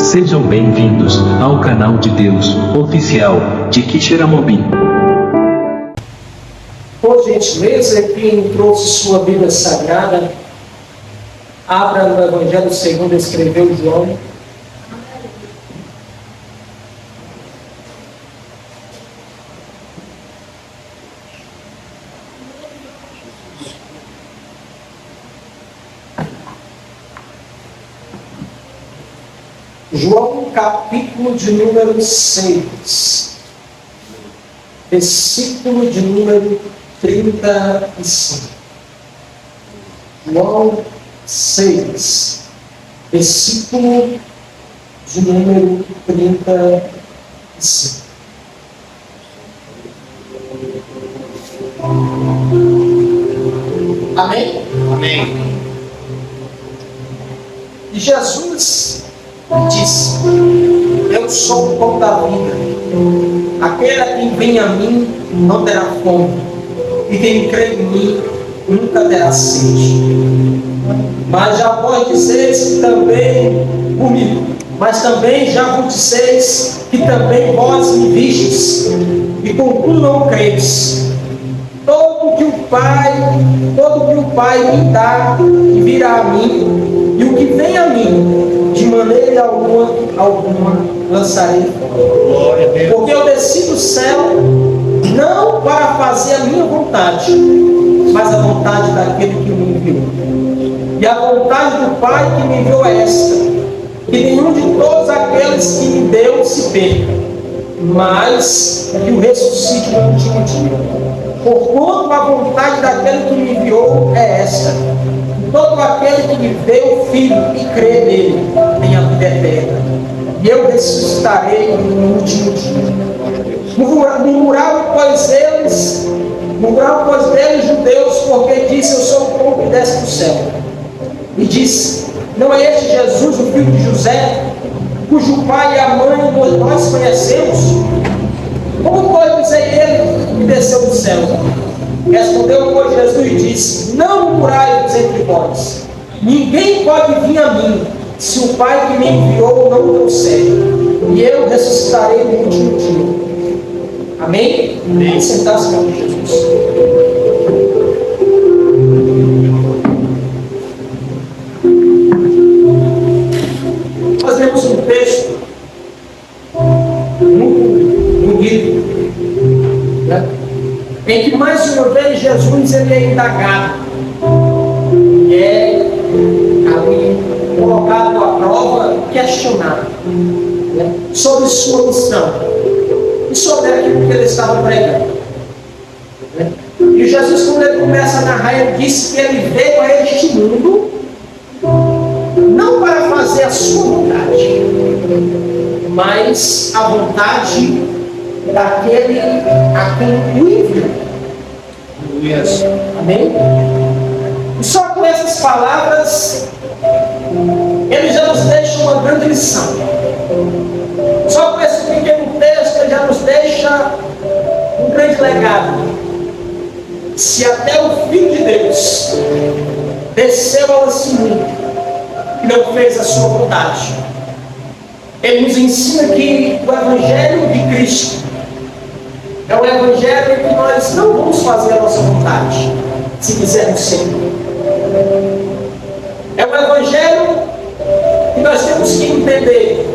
Sejam bem-vindos ao canal de Deus oficial de Quixeramobim. Por gentileza, quem trouxe sua Bíblia Sagrada, abra no Evangelho segundo escreveu João. João, capítulo de número 6, versículo de número 35. João 6, versículo de número 35. Amém? Amém. E Jesus disse: eu sou o pão da vida. Aquele a quem vem a mim não terá fome, e quem crê em mim nunca terá sede. Mas já vos disseis que também comigo, mas também já vos disseis que também vós me vistes, e contudo não credes. Todo que o Pai me dá, que virá a mim, e o que vem a mim, de maneira alguma lançarei fora. Porque eu desci do céu, não para fazer a minha vontade, mas a vontade daquele que me enviou. E a vontade do Pai que me enviou é esta: que nenhum de todos aqueles que me deu se perca, mas que o ressuscite no último dia. Porquanto a vontade daquele que me enviou é esta: todo aquele que me vê o Filho e crê nele tem a vida eterna, e eu ressuscitarei no último dia. Murmuravam, pois, deles judeus, porque disse: eu sou o pão que desce do céu. E disse: não é este Jesus, o filho de José, cujo pai e a mãe nós conhecemos? Como pode dizer ele que desceu do céu? Respondeu, pois, Jesus e disse: não murmurai entre vós. Ninguém pode vir a mim, se o Pai que me enviou não o trouxer, e eu ressuscitarei no último dia. Amém? Amém. Sentar-se, meu Jesus. Nós temos um texto muito bonito, né? Em que mais uma vez Jesus ele é indagado, e é ali colocado à prova, questionado, né, sobre sua missão e sobre aquilo que ele estava pregando, né? E Jesus, quando ele começa a narrar, ele disse que ele veio a este mundo não para fazer a sua vontade, mas a vontade daquele a quem o enviou. Amém? E só com essas palavras ele já nos deixa uma grande lição. Só com esse pequeno texto ele já nos deixa um grande legado. Se até o Filho de Deus desceu ao esse mundo e não fez a sua vontade, ele nos ensina que o Evangelho de Cristo é um Evangelho em que nós não vamos fazer a nossa vontade, se quisermos ser. É um Evangelho que nós temos que entender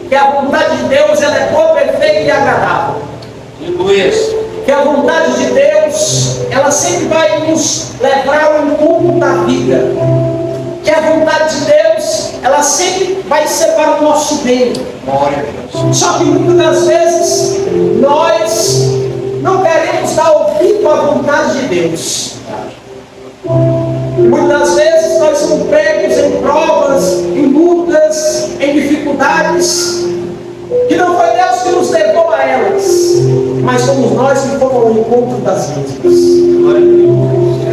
que a vontade de Deus ela é boa, perfeita e agradável. Que a vontade de Deus ela sempre vai nos levar ao encontro da vida. Que a vontade de Deus ela sempre vai ser para o nosso bem. Só que muitas das vezes nós não queremos dar ouvido à vontade de Deus. Muitas vezes nós somos pegos em provas, em lutas, em dificuldades, que não foi Deus que nos levou a elas, mas somos nós que fomos ao encontro das mesmas.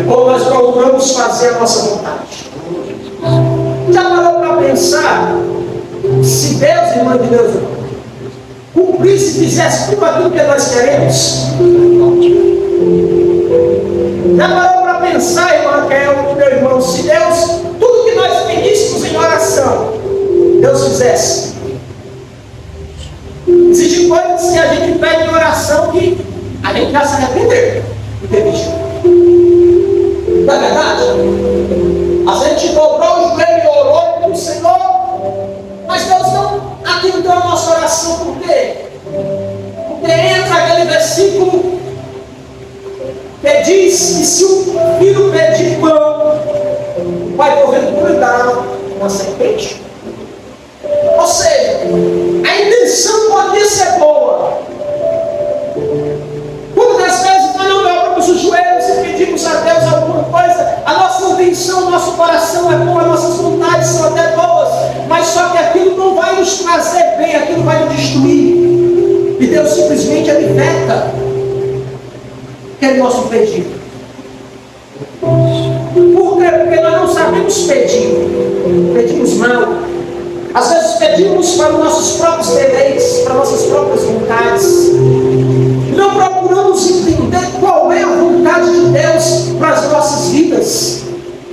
Ou nós procuramos fazer a nossa vontade. Já parou para pensar, se Deus, irmã de Deus, cumprisse e fizesse tudo aquilo que nós queremos? Já parou para pensar, irmã Raquel, meu irmão, se Deus, tudo que nós pedíssemos em oração, Deus fizesse? vai ter oração que a gente já se arrependeu de ter visto. Não é verdade? A gente dobrou o joelho e orou e pediu, Senhor, mas Deus não atendeu a nossa oração, por quê? Porque entra aquele versículo que diz que se o filho pedir pão, o pai porventura dará uma serpente. Ou seja, a intenção podia ser boa. Quantas vezes nós não dobramos os joelhos e pedimos a Deus alguma coisa, a nossa intenção, o nosso coração é bom, as nossas vontades são até boas, mas só que aquilo não vai nos trazer bem, aquilo vai nos destruir. E Deus simplesmente ele veta aquele nosso pedido. Por quê? Porque nós não sabemos pedir, pedimos mal. Às vezes pedimos para os nossos próprios deleites, para nossas próprias vontades. Não procuramos entender qual é a vontade de Deus para as nossas vidas.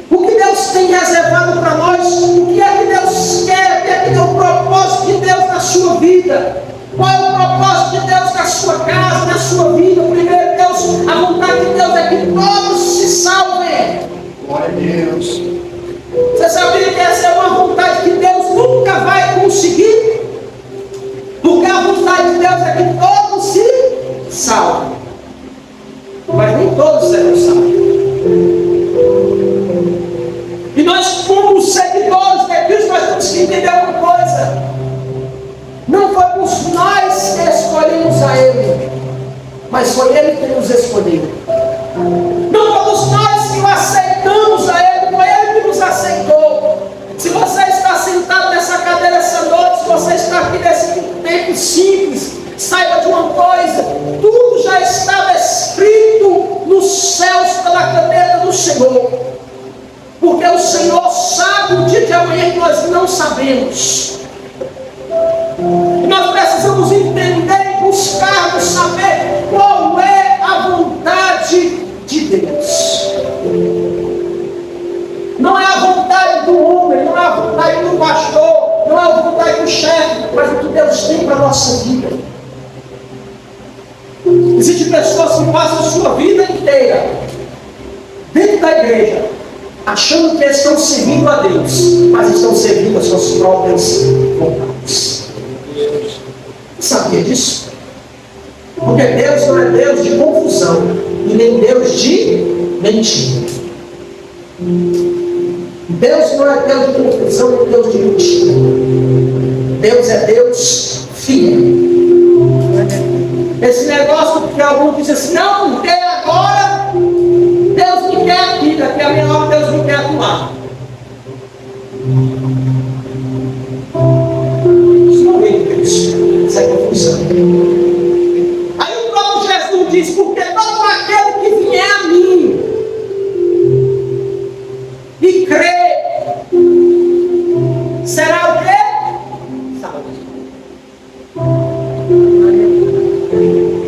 O que Deus tem reservado para nós, o que é que Deus quer, o que é que é o propósito de Deus na sua vida. Qual é o propósito de Deus na sua casa, na sua vida? Primeiro, Deus, a vontade de Deus é que todos se salvem. Glória a Deus. Você sabia que essa é uma vontade que Deus nunca vai conseguir? Porque a vontade de Deus é que todos se salvem. Mas nem todos serão salvos. E nós, como seguidores de Cristo, nós temos que entender uma coisa. Não fomos nós que escolhemos a Ele, mas foi Ele que nos escolheu. Não fomos nós que o aceitamos a Ele, foi Ele que nos aceitou. Se você está sentado nessa cadeira essa noite, se você está aqui nesse tempo simples, saiba de uma coisa: tudo já estava escrito nos céus pela caneta do Senhor. Porque o Senhor sabe o dia de amanhã que nós não sabemos. E nós precisamos entender e buscar saber qual é a vontade de Deus. Não é a vontade do homem, não é a vontade do pastor, não é a vontade do chefe, mas o que Deus tem para a nossa vida. Existem pessoas que passam a sua vida inteira dentro da igreja, achando que estão servindo a Deus, mas estão servindo as suas próprias vontades. Sabia disso? Porque Deus não é Deus de confusão e nem Deus de mentira. Deus não é Deus de confusão nem Deus de mentira. Deus é Deus fiel. Esse negócio que alguns dizem assim, não, porque agora Deus me quer aqui, daqui a meia hora Deus me quer atuar. Isso não vem de Cristo. Isso é confusão. Aí o próprio Jesus diz, porque todo aquele que vier a mim e crer, será o quê? Salvo.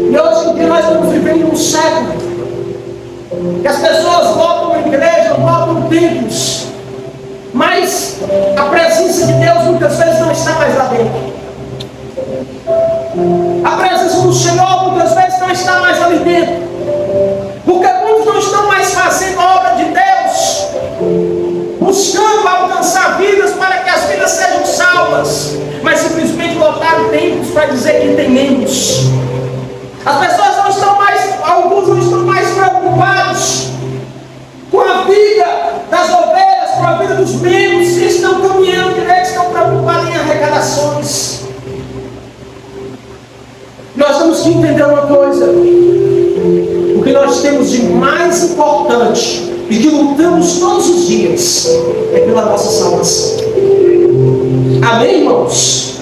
E hoje em dia nós estamos vivendo um século que as pessoas voltam à igreja, voltam templos, mas a presença de Deus muitas vezes não está mais lá dentro. A presença do Senhor muitas vezes não está mais ali dentro, porque muitos não estão mais fazendo a obra de Deus, buscando alcançar vidas para que as vidas sejam salvas, mas simplesmente lotaram templos para dizer que tem menos. As pessoas não estão mais, alguns não estão mais preocupados com a vida das ovelhas, com a vida dos membros, se estão caminhando direito, estão preocupados em arrecadações. Nós temos que entender uma coisa: o que nós temos de mais importante e que lutamos todos os dias é pela nossa salvação. Amém, irmãos?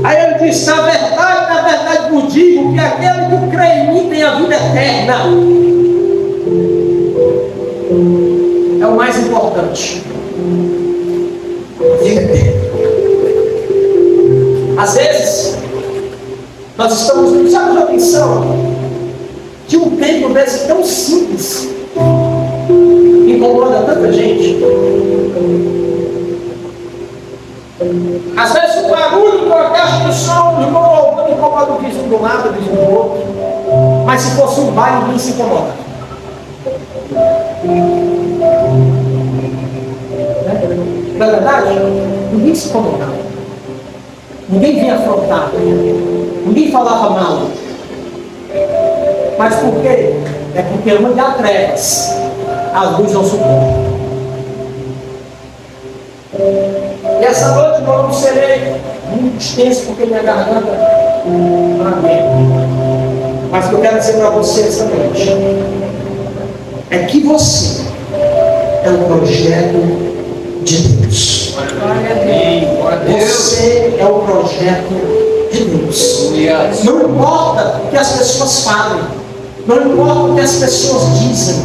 Aí ele diz, na verdade vos digo que aquele que crê em mim tem a vida eterna. É o mais importante. A vida eterna. Às vezes, nós estamos, sabe, a atenção de um tempo desse tão simples, incomoda tanta gente. Às vezes o barulho com a caixa de som do irmão não incomoda o vizinho do lado, o vizinho do outro. Mas se fosse um baile, ninguém se incomoda. Na verdade, ninguém se incomodava. Ninguém vinha afrontar. Ninguém falava mal. Mas por quê? É porque onde há trevas, as luzes não suportam. E essa noite eu não serei muito extenso porque minha garganta não aguenta. Mas o que eu quero dizer para você essa noite é que você é um projeto de Deus. Você é o projeto de Deus. Não importa o que as pessoas falam, não importa o que as pessoas dizem,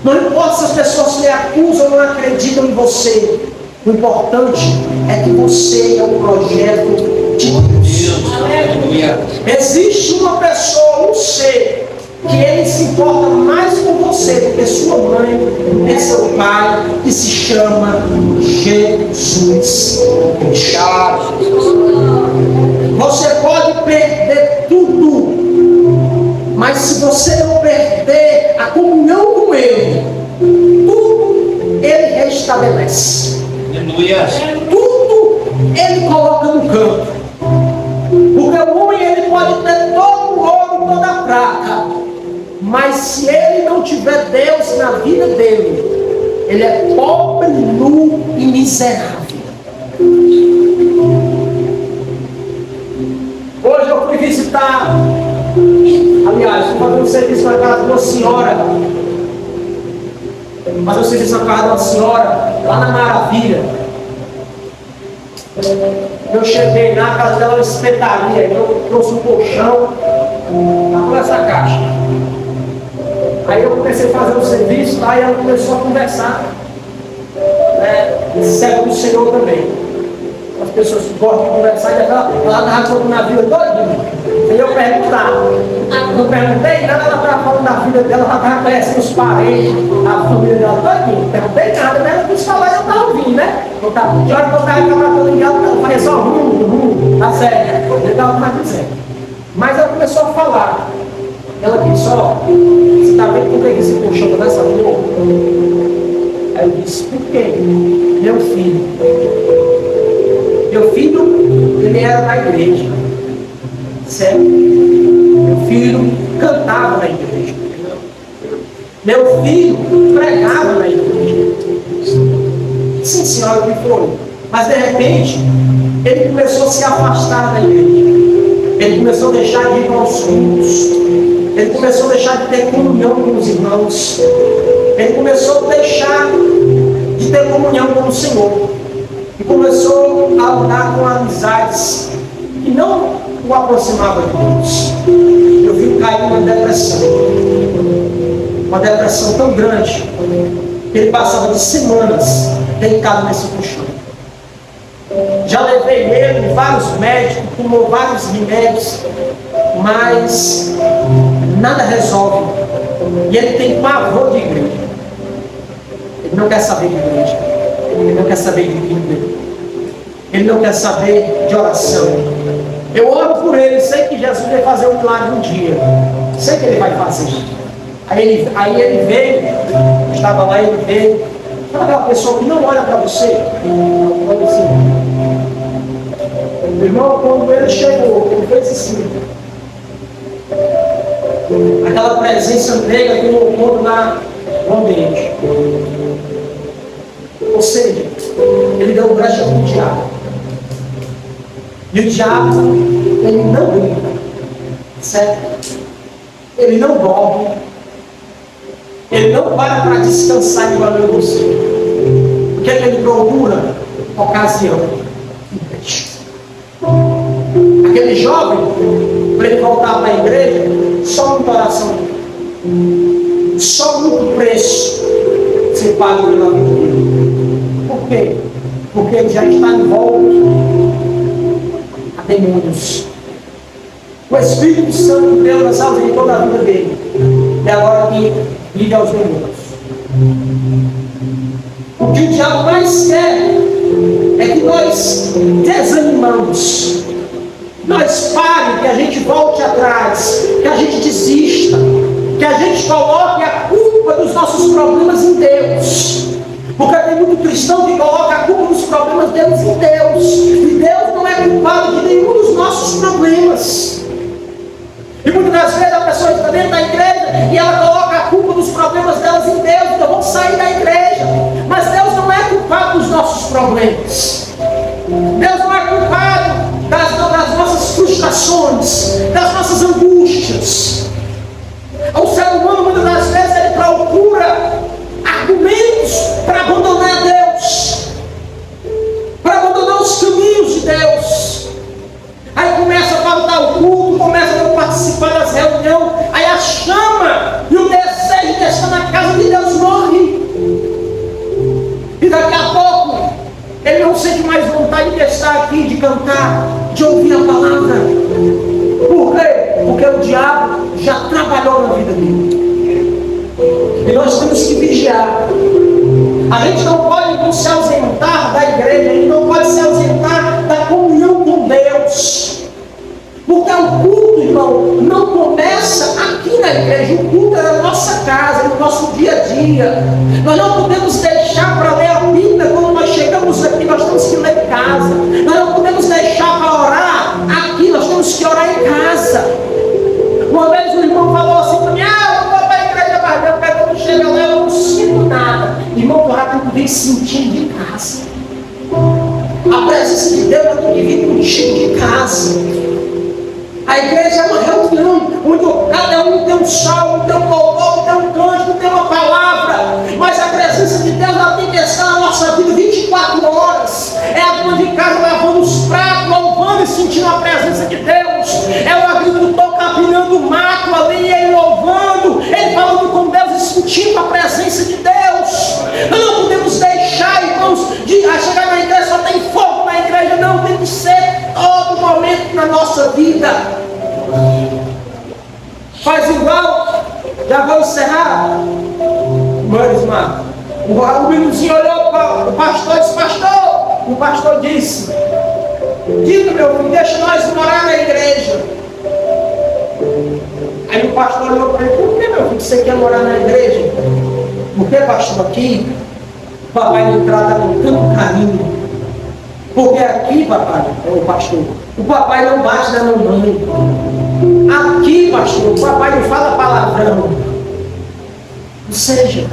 não importa se as pessoas lhe acusam ou não acreditam em você. O importante é que você é o projeto de Deus. Existe uma pessoa, um ser, que ele se importa mais com você do que sua mãe e seu pai, que se chama Jesus. Você pode perder tudo, mas se você não perder a comunhão com Ele, tudo Ele restabelece. Tudo Ele coloca no canto. Porque o homem ele pode ter todo o ouro, toda a prata, mas se ele não tiver Deus na vida dele, ele é pobre, nu e miserável. Hoje eu fui visitar, aliás, fui fazer um serviço na casa de uma senhora, lá na Maravilha. Eu cheguei na casa dela, uma espetaria, eu trouxe um colchão com essa caixa. Aí eu comecei a fazer um serviço, aí ela começou a conversar, servo do Senhor também. As pessoas que gostam de conversar, e ela estava falando na vida todinha. Aí eu perguntava, não perguntei nada, ela estava falando da vida dela, ela estava conhecendo os parentes, a família dela todinha. Não perguntei nada, mas ela quis falar e eu estava ouvindo, né? De hora que eu estava tratando de ela, ela fazia só tá sério, ele estava mais dizendo. Mas ela começou a falar. Ela disse, você está vendo por que esse colchão está dessa cor? Aí eu disse, por quê? Meu filho, ele era da igreja, certo? Meu filho cantava na igreja. Meu filho pregava na igreja. Sim, senhora, o que foi? Mas de repente, ele começou a se afastar da igreja. Ele começou a deixar de ir aos cultos. Ele começou a deixar de ter comunhão com os irmãos. Ele começou a deixar de ter comunhão com o Senhor. E começou a andar com amizades que não o aproximavam de Deus. Eu vi cair numa depressão. Uma depressão tão grande que ele passava de semanas deitado nesse colchão. Já levei ele em vários médicos, tomou vários remédios, mas nada resolve. E ele tem pavor de igreja. Ele não quer saber de igreja. Ele não quer saber de Bíblia. Ele não quer saber de oração. Eu oro por ele, sei que Jesus vai fazer um milagre um dia. Sei que ele vai fazer. Aí ele veio, eu estava lá, ele veio. Sabe aquela pessoa que não olha para você? Olha assim. O irmão, quando ele chegou, ele fez assim. Aquela presença negra que não encontra no ambiente. Ou seja, ele deu brecha para o diabo. E o diabo, ele não brinca, certo? Ele não dorme. Ele não para descansar igual eu você. O que é que ele procura? Ocasião. Aquele jovem, para ele voltar para a igreja, só muita oração. Só muito preço se paga pela vida dele. Por quê? Porque ele já está envolto a demônios. O Espírito Santo de Deus ausentou da vida dele. E agora que vive aos demônios. desanimamos, nós pare, que a gente volte atrás, que a gente desista, que a gente coloque a culpa dos nossos problemas em Deus. Porque tem muito cristão que coloca a culpa dos problemas deles em Deus. E Deus não é culpado de nenhum dos nossos problemas. E muitas das vezes a pessoa está dentro da igreja e ela coloca a culpa dos problemas delas em Deus. Então vamos sair da igreja. Mas Deus não é culpado dos nossos problemas. Deus não é culpado das nossas frustrações, das nossas angústias. O ser humano muitas das vezes ele procura argumentos para abandonar Deus, para abandonar os caminhos de Deus. Aí começa a faltar o culto, começa a não participar das reuniões, aí a chama e o desejo de estar na casa de Deus morre. E daqui a pouco ele não sente mais vontade de estar aqui, de cantar, de ouvir a palavra. Por quê? Porque o diabo já trabalhou na vida dele. E nós temos que vigiar. A gente não pode então se ausentar da igreja, a gente não pode se ausentar da comunhão com Deus. Porque o culto, irmão, não começa aqui na igreja. O culto é na nossa casa, no nosso dia a dia. Nós não podemos deixar para ler a Bíblia quando nós chegamos aqui, nós temos que ler em casa. Nós não podemos deixar para orar aqui, nós temos que orar em casa. Uma vez um irmão falou assim para mim: eu vou para a igreja, mas porque quando chega lá eu não sinto nada. Irmão, eu já tenho que vir sentindo de casa. A presença de Deus tem que vir contigo de casa. A igreja é uma reunião onde cada um tem um salmo, tem um louvor, tem um cântico, tem uma palavra. Mas a presença de Deus ela tem que estar na nossa vida 24 horas. É a dona de casa lavando os pratos, louvando e sentindo a presença de Deus. É o agricultor capinando o mato ali, ele louvando, ele falando com Deus, sentindo a presença de Deus. Nós não podemos deixar, irmãos, a chegar na igreja só tem fogo na igreja. Não, tem que ser todo momento na nossa vida. Faz igual, já vou encerrar. Mano, Ismael, o meninozinho olhou para o pastor e disse: pastor, o pastor disse: diga, meu filho, deixa nós morar na igreja. Aí o pastor olhou para ele: por que, meu filho, você quer morar na igreja? Porque, pastor, aqui o papai me trata com tanto carinho. Porque aqui, papai, o pastor, o papai não bate na mamãe. Aqui, pastor, o papai não fala palavrão. Ou seja,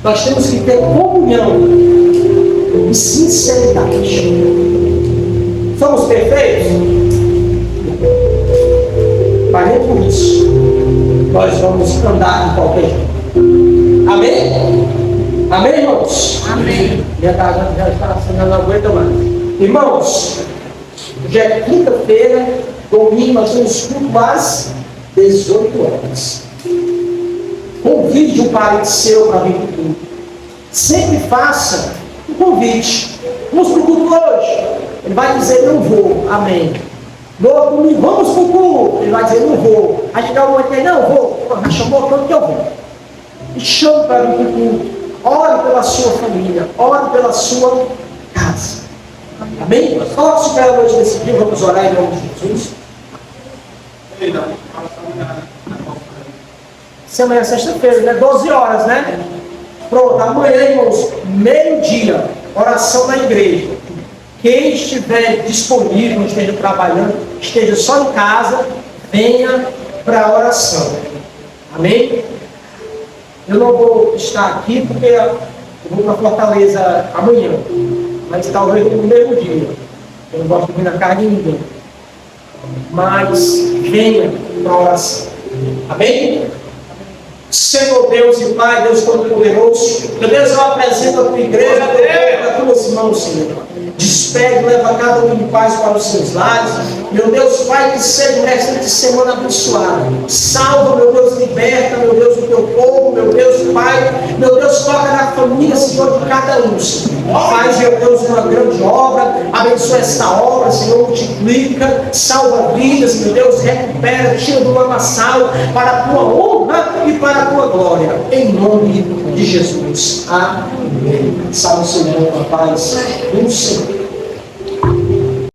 nós temos que ter comunhão e sinceridade. Somos perfeitos? Mas nem por isso nós vamos andar de qualquer jeito. Amém? Amém, irmãos? Amém. Já está assim, não aguenta mais. Irmãos, já é quinta-feira, domingo, nós temos culto às 18 horas. Convide um parente seu para vir para o culto. Sempre faça um convite. Vamos para o culto hoje. Ele vai dizer: não vou. Amém. No domingo, vamos para o culto. Ele vai dizer: não vou. Aí chegar um momento que não vou. Já chamou tanto que eu vou. E chame para vir para o culto. Ore pela sua família, ore pela sua casa. Amém? Coloque-se pela noite desse dia, vamos orar em nome de Jesus. Semana é sexta-feira, né? 12 horas, né? Pronto, amanhã, irmãos, meio-dia, oração na igreja. Quem estiver disponível, esteja trabalhando, esteja só em casa, venha para a oração. Amém? Eu não vou estar aqui porque eu vou para Fortaleza amanhã, mas talvez no mesmo dia. Eu não gosto de vir na casa de ninguém. Mas venha para a oração. Amém? Senhor Deus e Pai, Deus Todo-Poderoso, meu Deus, eu apresento a tua igreja, a tuas mãos, Senhor. Despede, leva cada um em paz para os seus lares. Meu Deus, Pai, que seja o restante de semana abençoado. Salva, meu Deus, liberta, meu Deus, o teu povo, meu Deus, Pai. Meu Deus, toca na família, Senhor, de cada um, Senhor. Faz, meu Deus, uma grande obra. Abençoa esta obra, Senhor, multiplica, salva vidas, meu Deus, recupera, tira do lamaçal para a tua honra e para a tua glória. Em nome de Jesus. Amém. Salve o Senhor, a paz do Senhor.